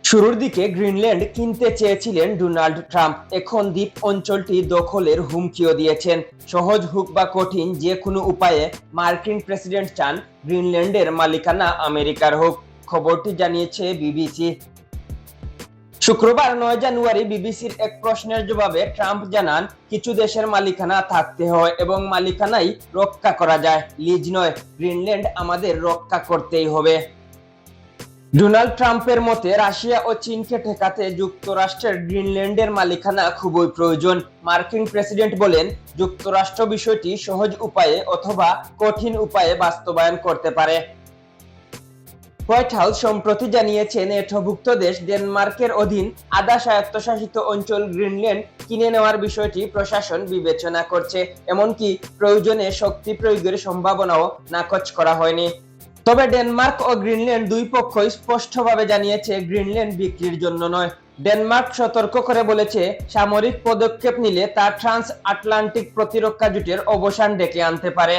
শুরুর দিকে গ্রিনল্যান্ড কিনতে চেয়েছিলেন ডোনাল্ড ট্রাম্প। এখন দ্বীপ অঞ্চলটি দখলের হুমকিও দিয়েছেন। সহজ হোক বা কঠিন, যে কোনো উপায়ে মার্কিন প্রেসিডেন্ট চান গ্রিনল্যান্ডের মালিকানা আমেরিকার হোক। খবরটি জানিয়েছে বিবিসি। শুক্রবার 9 জানুয়ারি বিবিসির এক প্রশ্নের জবাবে ট্রাম্প জানান, কিছু দেশের মালিকানা থাকতে হয় এবং মালিকানাই রক্ষা করা যায়, লিজ নয়। গ্রিনল্যান্ড আমাদের রক্ষা করতেই হবে। ডোনাল্ড ট্রাম্পের মতে রাশিয়া ও চীনকে ঠেকাতে যুক্তরাষ্ট্রের গ্রিনল্যান্ডের মালিকানা খুবই প্রয়োজন। মার্কিন প্রেসিডেন্ট বলেন, যুক্তরাষ্ট্র বিষয়টি সহজ উপায়ে অথবা কঠিন উপায়ে বাস্তবায়ন করতে পারে। হোয়াইট হাউস সম্প্রতি জানিয়েছে, নেটোভুক্ত দেশ ডেনমার্কের অধীন আধা স্বায়ত্তশাসিত অঞ্চল গ্রিনল্যান্ড কিনে নেওয়ার বিষয়টি প্রশাসন বিবেচনা করছে। এমনকি প্রয়োজনে শক্তি প্রয়োগের সম্ভাবনাও নাকচ করা হয়নি। তবে ডেনমার্ক ও গ্রিনল্যান্ড দুই পক্ষই স্পষ্টভাবে জানিয়েছে, গ্রিনল্যান্ড বিক্রির জন্য নয়। ডেনমার্ক সতর্ক করে বলেছে, সামরিক পদক্ষেপ নিলে তা ট্রান্স আটলান্টিক প্রতিরক্ষা জোটের অবসান ডেকে আনতে পারে।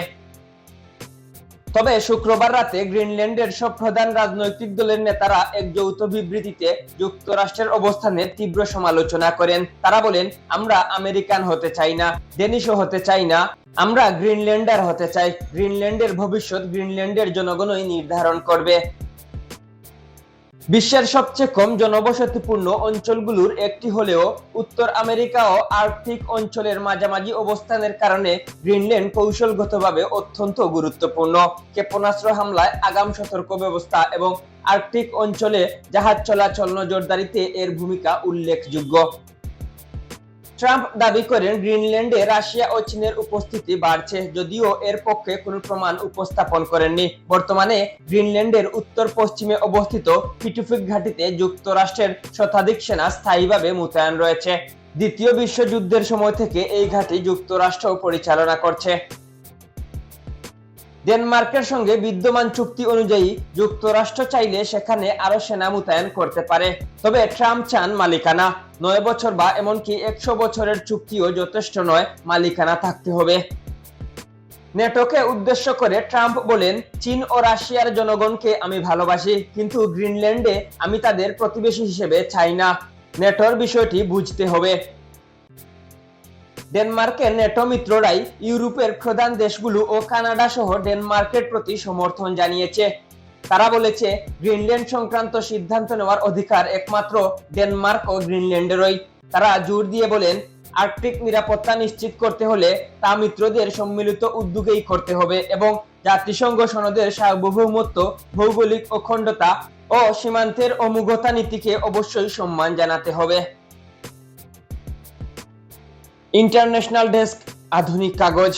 তবে শুক্রবার রাতে গ্রিনল্যান্ডের সব প্রধান রাজনৈতিক দলের নেতারা এক যৌথ বিবৃতিতে যুক্তরাষ্ট্রের অবস্থানের তীব্র সমালোচনা করেন। তারা বলেন, আমরা আমেরিকান হতে চাই না, ডেনিশও হতে চাই না, আমরা গ্রিনল্যান্ডার হতে চাই। গ্রিনল্যান্ডের ভবিষ্যৎ গ্রিনল্যান্ডের জনগণই নির্ধারণ করবে। বিশ্বের সবচেয়ে কম জনবসতিপূর্ণ অঞ্চলগুলোর একটি হলেও উত্তর আমেরিকা ও আর্কটিক অঞ্চলের মাঝামাঝি অবস্থানের কারণে গ্রিনল্যান্ড কৌশলগতভাবে অত্যন্ত গুরুত্বপূর্ণ। ক্ষেপণাস্ত্র হামলায় আগাম সতর্ক ব্যবস্থা এবং আর্কটিক অঞ্চলে জাহাজ চলাচল নজরদারিতে এর ভূমিকা উল্লেখযোগ্য। ট্রাম্প দাবি করেন, গ্রিনল্যান্ডে রাশিয়া ও চীনের উপস্থিতি বাড়ছে, যদিও এর পক্ষে কোনো প্রমাণ উপস্থাপন করেননি। বর্তমানে গ্রিনল্যান্ডের উত্তর পশ্চিমে অবস্থিত পিটুফিক ঘাঁটিতে যুক্তরাষ্ট্রের শতাধিক সেনা স্থায়ীভাবে মোতায়েন রয়েছে। দ্বিতীয় বিশ্বযুদ্ধের সময় থেকে এই ঘাঁটি যুক্তরাষ্ট্র পরিচালনা করছে। ডেনমার্কের সঙ্গে বিদ্যমান চুক্তি অনুযায়ী যুক্তরাষ্ট্র চাইলে সেখানে আরো সেনা মোতায়েন করতে পারে। তবে ট্রাম্প চান মালিকানা। 9 বছর বা এমনকি 100 বছরের চুক্তিও যথেষ্ট নয়, মালিকানা থাকতে হবে। নেটোকে উদ্দেশ্য করে ট্রাম্প বলেন, চীন ও রাশিয়ার জনগণকে আমি ভালোবাসি, কিন্তু গ্রিনল্যান্ডে আমি তাদের প্রতিবেশী হিসেবে চাই না। নেটোর বিষয়টি বুঝতে হবে। ডেনমার্কের নেটো মিত্ররাই ইউরোপের প্রধান দেশগুলো ও কানাডা সহ ডেনমার্কের প্রতি সমর্থন জানিয়েছে। তারা বলেছে, গ্রিনল্যান্ড সংক্রান্ত সিদ্ধান্ত নেওয়ার অধিকার একমাত্র ডেনমার্ক ও গ্রিনল্যান্ডেরই। তারা জোর দিয়ে বলেন, আর্কটিক নিরাপত্তা নিশ্চিত করতে হলে তা মিত্রদের সম্মিলিত উদ্যোগেই করতে হবে এবং জাতিসংঘ সনদের সার্বভৌমত্ব, ভৌগোলিক অখণ্ডতা ও সীমান্তের অমুগতা নীতিকে অবশ্যই সম্মান জানাতে হবে। ইন্টারন্যাশনাল ডেস্ক, আধুনিক কাগজ।